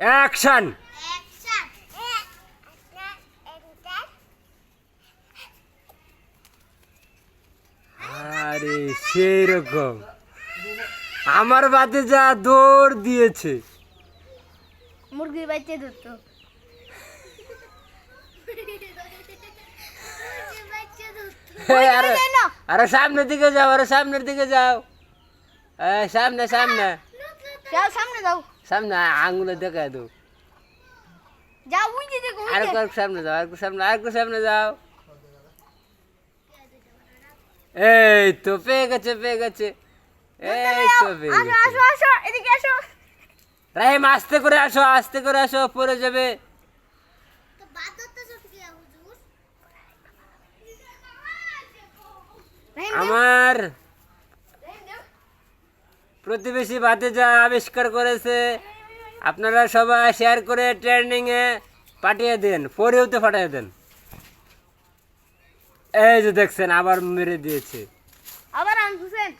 Action. আরে সেই রকম আমার ভাতিজা দৌড় দিয়েছে। মুরগির বাচ্চা ধরতো। আরে আরে সামনের দিকে যাও, আরে সামনের দিকে যাও। সামনে সামনে যাও সামনে যাও। সামনে আঙুলে দেখা দাও। যাও ওই যে দেখো আর একটু সামনে যাও, আর একটু সামনে, আর একটু সামনে যাও। এই তো পেয়ে গেছে, পেয়ে গেছে, এই তো পেয়ে আসো গেছে। আসো আসো এদিকে আসো। রাহিম আস্তে করে আসো, আস্তে করে আসো, পড়ে যাবে। আমার প্রতিবেশী ভাতিজা আবিষ্কার করেছে, আপনারা সবাই শেয়ার করে ট্রেন্ডিং এ পাঠিয়ে দেন, পরেও তো পাঠিয়ে দেন। এই যে দেখছেন আবার মেরে দিয়েছে। আবার আনছেন।